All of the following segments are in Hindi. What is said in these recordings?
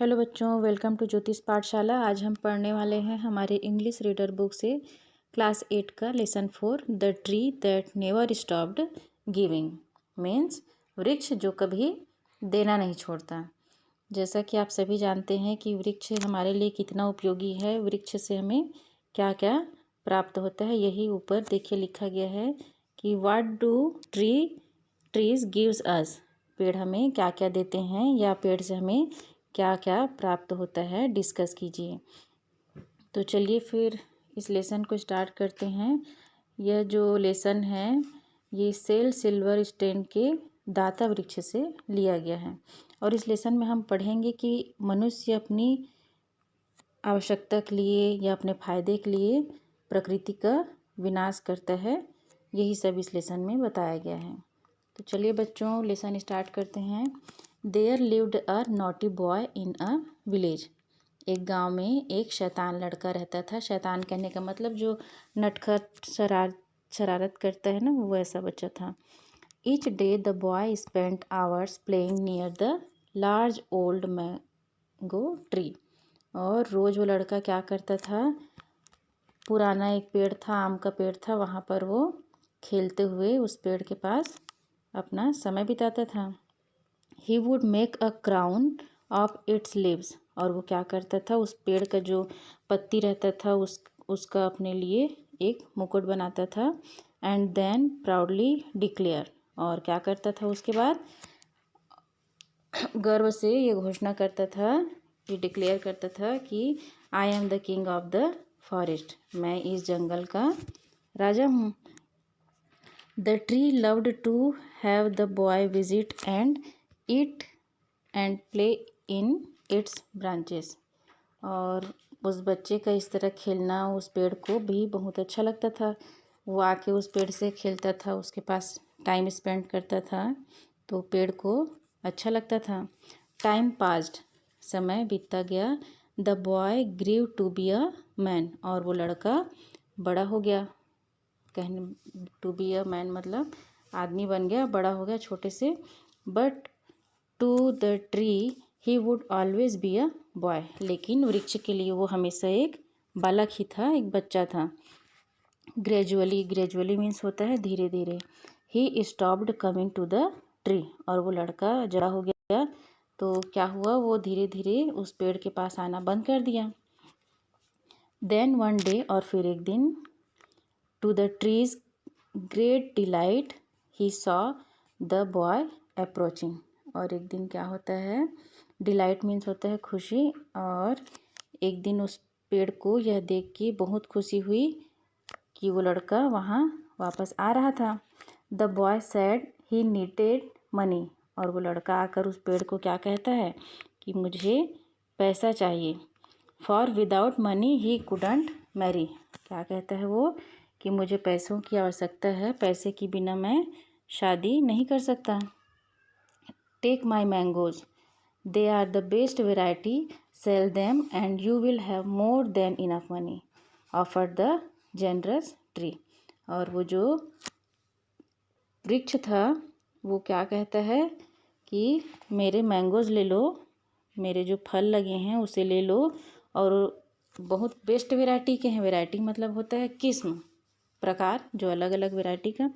हेलो बच्चों, वेलकम टू ज्योतिष पाठशाला। आज हम पढ़ने वाले हैं हमारे इंग्लिश रीडर बुक से क्लास 8 का lesson 4 the tree that never stopped giving. Means वृक्ष जो कभी देना नहीं छोड़ता। जैसा कि आप सभी जानते हैं कि वृक्ष हमारे लिए कितना उपयोगी है, वृक्ष से हमें क्या क्या प्राप्त होता है। यही ऊपर देखिए लिखा गया है कि what do trees gives us. पेड़ हमें क्या क्या देते हैं या पेड़ से हमें क्या क्या प्राप्त होता है, डिस्कस कीजिए। तो चलिए फिर इस लेसन को स्टार्ट करते हैं। यह जो लेसन है ये सेल सिल्वर स्टेन के दाता वृक्ष से लिया गया है और इस लेसन में हम पढ़ेंगे कि मनुष्य अपनी आवश्यकता के लिए या अपने फायदे के लिए प्रकृति का विनाश करता है। यही सब इस लेसन में बताया गया है। तो चलिए बच्चों लेसन स्टार्ट करते हैं। There lived a naughty boy in a village. एक गांव में एक शैतान लड़का रहता था। शैतान कहने का मतलब जो नटखट शरारत करता है ना, वो ऐसा बच्चा था। Each day the boy spent hours playing near the large old mango tree. और रोज़ वो लड़का क्या करता था, पुराना एक पेड़ था, आम का पेड़ था, वहाँ पर वो खेलते हुए उस पेड़ के पास अपना समय बिताता था। He would make a crown of its leaves. और वो क्या करता था, उस पेड़ का जो पत्ती रहता था उसका अपने लिए एक मुकुट बनाता था। And then proudly declare. और क्या करता था उसके बाद गर्व से ये घोषणा करता था, ये डिक्लेयर करता था कि I am the king of the forest. मैं इस जंगल का राजा हूँ। The tree loved to have the boy visit and eat and play in its branches. और उस बच्चे का इस तरह खेलना उस पेड़ को भी बहुत अच्छा लगता था। वो आके उस पेड़ से खेलता था, उसके पास टाइम स्पेंड करता था, तो पेड़ को अच्छा लगता था। Time passed. समय बीतता गया। The boy grew to be a man. और वो लड़का बड़ा हो गया। कहने टू बी अ मैन मतलब आदमी बन गया, बड़ा हो गया छोटे से। But to the tree he would always be a boy. लेकिन वृक्ष के लिए वो हमेशा एक बालक ही था, एक बच्चा था। ग्रेजुअली मीन्स होता है धीरे धीरे। He stopped coming to the tree. और वो लड़का जड़ा हो गया तो क्या हुआ, वो धीरे धीरे उस पेड़ के पास आना बंद कर दिया। देन वन डे, और फिर एक दिन, to the tree's great delight he saw the boy approaching. और एक दिन क्या होता है, डिलाइट मीन्स होता है खुशी। और एक दिन उस पेड़ को यह देख के बहुत खुशी हुई कि वो लड़का वहाँ वापस आ रहा था। The boy sad he needed money. और वो लड़का आकर उस पेड़ को क्या कहता है कि मुझे पैसा चाहिए। For without money he couldn't marry. क्या कहता है वो कि मुझे पैसों की आवश्यकता है, पैसे के बिना मैं शादी नहीं कर सकता। Take my mangoes, they are the best variety, sell them and you will have more than enough money, offer the generous tree. और वो जो वृक्ष था वो क्या कहता है कि मेरे मैंगोज ले लो, मेरे जो फल लगे हैं उसे ले लो, और बहुत बेस्ट वैरायटी के हैं। वैरायटी मतलब होता है किस्म, प्रकार, जो अलग अलग वैरायटी का।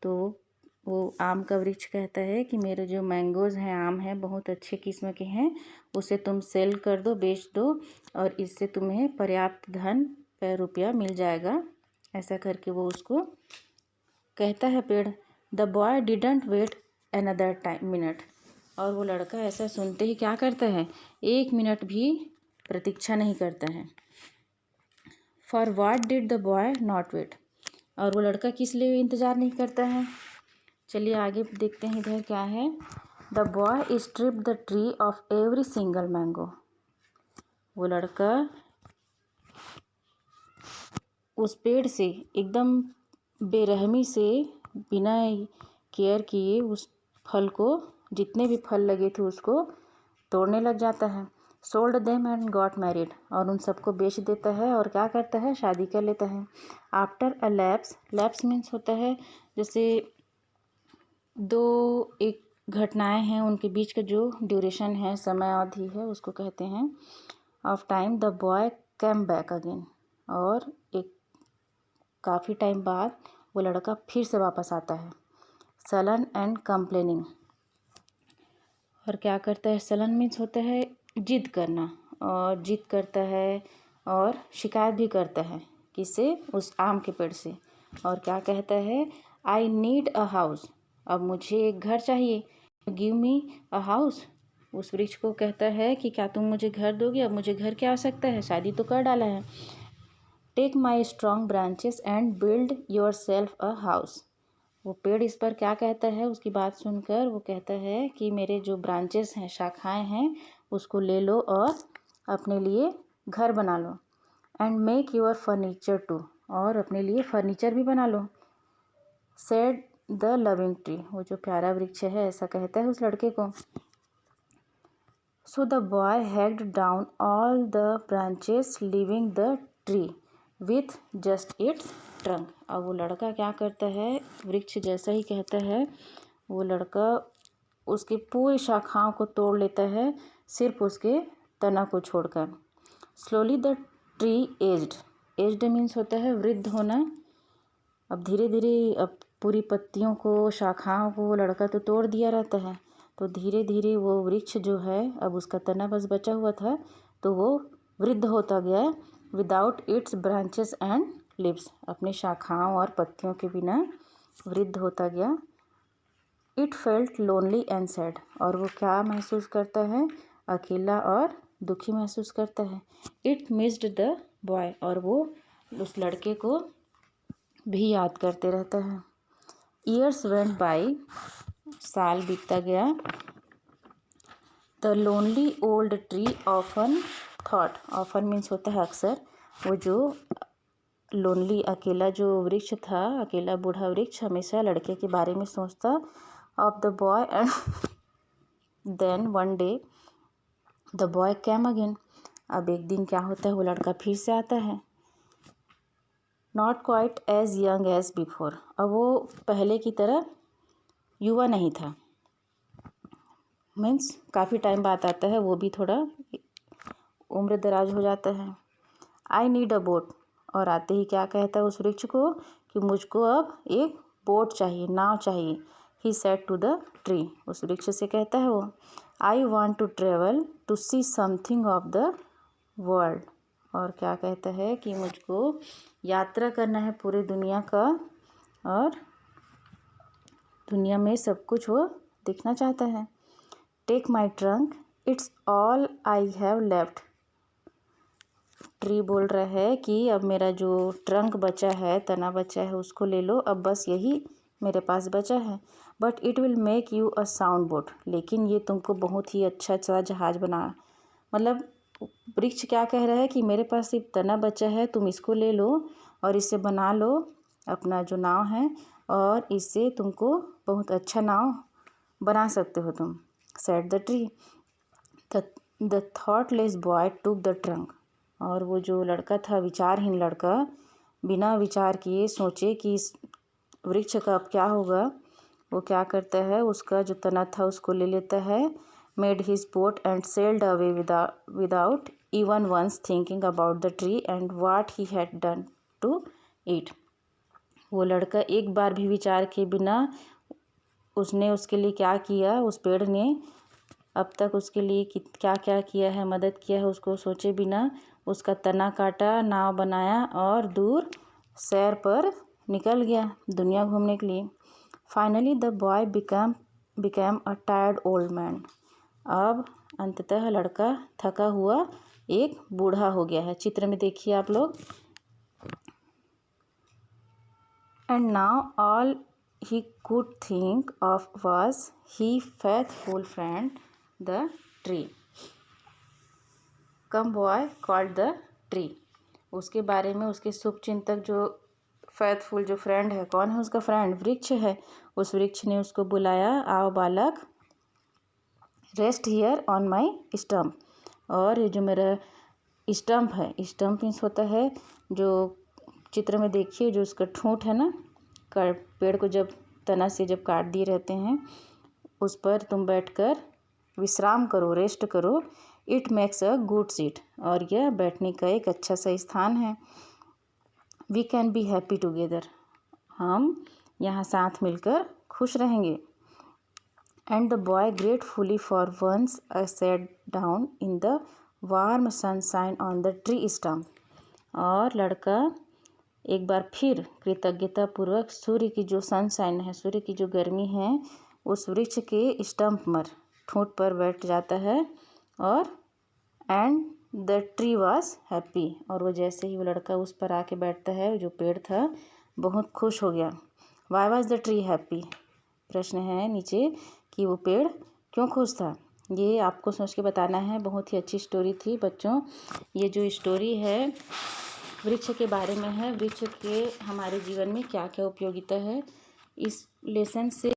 तो वो आम का वृक्ष कहता है कि मेरे जो मैंगोज हैं, आम हैं, बहुत अच्छे किस्म के हैं, उसे तुम सेल कर दो, बेच दो, और इससे तुम्हें पर्याप्त धन रुपया मिल जाएगा। ऐसा करके वो उसको कहता है पेड़। The boy didn't wait another minute. और वो लड़का ऐसा सुनते ही क्या करता है, एक मिनट भी प्रतीक्षा नहीं करता है। For what did the boy not wait. और वो लड़का किस लिए इंतज़ार नहीं करता है। चलिए आगे देखते हैं इधर क्या है। The boy strip the tree of every single mango. वो लड़का उस पेड़ से एकदम बेरहमी से, बिना केयर किए उस फल को, जितने भी फल लगे थे उसको तोड़ने लग जाता है। Sold them and got married. और उन सबको बेच देता है और क्या करता है, शादी कर लेता है। आफ्टर अ लैप्स मीन्स होता है जैसे एक घटनाएं हैं उनके बीच का जो ड्यूरेशन है, समय अवधि है, उसको कहते हैं of time the boy came back again. और एक काफ़ी टाइम बाद वो लड़का फिर से वापस आता है। Sullen and complaining. और क्या करता है? सलन मीन्स होता है जिद करना, और जिद करता है और शिकायत भी करता है। किससे? उस आम के पेड़ से। और क्या कहता है? I need a house. अब मुझे एक घर चाहिए। Give me a house. उस वृक्ष को कहता है कि क्या तुम मुझे घर दोगे? अब मुझे घर की आवश्यकता है, शादी तो कर डाला है। Take my strong branches and build yourself a house. वो पेड़ इस पर क्या कहता है? उसकी बात सुनकर वो कहता है कि मेरे जो ब्रांचेस हैं, शाखाएं हैं, उसको ले लो और अपने लिए घर बना लो। And make your furniture too. और अपने लिए फर्नीचर भी बना लो। Said the loving tree. वो जो प्यारा वृक्ष है ऐसा कहता है उस लड़के को। So the boy hacked down all the branches leaving the tree with just it's trunk. अब वो लड़का क्या करता है? वृक्ष जैसा ही कहता है, वो लड़का उसकी पूरी शाखाओं को तोड़ लेता है, सिर्फ उसके तना को छोड़कर। Slowly the tree aged. Aged means होता है वृद्ध होना। अब धीरे धीरे अब पूरी पत्तियों को, शाखाओं को वो लड़का तो तोड़ दिया रहता है, तो धीरे धीरे वो वृक्ष जो है, अब उसका तना बस बचा हुआ था, तो वो वृद्ध होता गया। Without its branches and leaves. अपनी शाखाओं और पत्तियों के बिना वृद्ध होता गया। It felt lonely and sad. और वो क्या महसूस करता है? अकेला और दुखी महसूस करता है। It missed the boy. और वो उस लड़के को भी याद करते रहता है। Years went by. साल बीतता गया। The lonely old tree often thought. Often means होता है अक्सर। वो जो लोनली, अकेला जो वृक्ष था, अकेला बूढ़ा वृक्ष हमेशा लड़के के बारे में सोचता। Of the boy and then one day the boy came again. अब एक दिन क्या होता है? वो लड़का फिर से आता है। Not quite as young as before. अब वो पहले की तरह युवा नहीं था, मीन्स काफ़ी टाइम बाद आता है, वो भी थोड़ा उम्र दराज हो जाता है। I need a boat. और आते ही क्या कहता है उस वृक्ष को कि मुझको अब एक बोट चाहिए, नाव चाहिए। He said to the tree. उस वृक्ष से कहता है वो, I want to travel to see something of the world. और क्या कहता है कि मुझको यात्रा करना है पूरी दुनिया का, और दुनिया में सब कुछ वो देखना चाहता है। Take my trunk, it's all I have left. Tree बोल रहा है कि अब मेरा जो ट्रंक बचा है, तना बचा है, उसको ले लो, अब बस यही मेरे पास बचा है। But it will make you a sound boat. लेकिन ये तुमको बहुत ही अच्छा सा जहाज बना, मतलब वृक्ष क्या कह रहा है कि मेरे पास सिर्फ तना बचा है, तुम इसको ले लो और इसे बना लो अपना जो नाव है, और इससे तुमको बहुत अच्छा नाव बना सकते हो तुम। Said the tree. The thoughtless boy took the trunk. और वो जो लड़का था, विचारहीन लड़का, बिना विचार किए सोचे कि इस वृक्ष का अब क्या होगा, वो क्या करता है? उसका जो तना था उसको ले लेता है। Made his boat and sailed away without even once thinking about the tree and what he had done to it. वो लड़का एक बार भी विचार के बिना उसने उसके लिए क्या किया, उस पेड़ ने अब तक उसके लिए क्या क्या किया है, मदद किया है, उसको सोचे बिना उसका तना काटा, नाव बनाया और दूर सैर पर निकल गया दुनिया घूमने के लिए। Finally the boy became a tired old man. अब अंततः लड़का थका हुआ एक बूढ़ा हो गया है। चित्र में देखिए आप लोग। And now all he could think of was his faithful friend the tree. Come boy called the tree. उसके बारे में उसके शुभचिंतक जो फेथफुल जो फ्रेंड है, कौन है उसका फ्रेंड? वृक्ष है। उस वृक्ष ने उसको बुलाया, आओ बालक, rest here on my stump. और ये जो मेरा स्टम्प है, स्टम्प मीन्स होता है जो चित्र में देखिए जो उसका ठूंठ है ना, पेड़ को जब तना से जब काट दिए रहते हैं, उस पर तुम बैठकर विश्राम करो, रेस्ट करो। It makes a good seat, और यह बैठने का एक अच्छा सा स्थान है। We can be happy together, हम यहाँ साथ मिलकर खुश रहेंगे। And the boy gratefully for once sat down in the warm sunshine on the tree stump, और लड़का एक बार फिर कृतज्ञतापूर्वक सूर्य की जो सनशाइन है, सूर्य की जो गर्मी है, उस वृक्ष के स्टम्प पर, ठूंठ पर बैठ जाता है। और and the tree was happy, और वो जैसे ही वो लड़का उस पर आके बैठता है, जो पेड़ था, बहुत खुश हो गया। Why was the tree happy, प्रश्न है नीचे कि वो पेड़ क्यों खुश था। ये आपको सोच के बताना है। बहुत ही अच्छी स्टोरी थी बच्चों। ये जो स्टोरी है वृक्ष के बारे में है, वृक्ष के हमारे जीवन में क्या क्या उपयोगिता है। इस लेसन से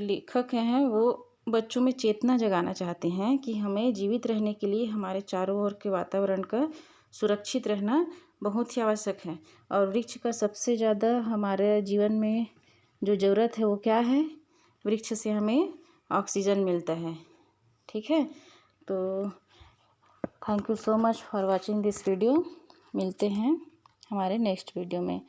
लेखक हैं वो बच्चों में चेतना जगाना चाहते हैं कि हमें जीवित रहने के लिए हमारे चारों ओर के वातावरण का सुरक्षित रहना बहुत ही आवश्यक है। और वृक्ष का सबसे ज़्यादा हमारे जीवन में जो ज़रूरत है वो क्या है, वृक्ष से हमें ऑक्सीजन मिलता है। ठीक है, तो thank you so much for watching this video. मिलते हैं हमारे नेक्स्ट वीडियो में।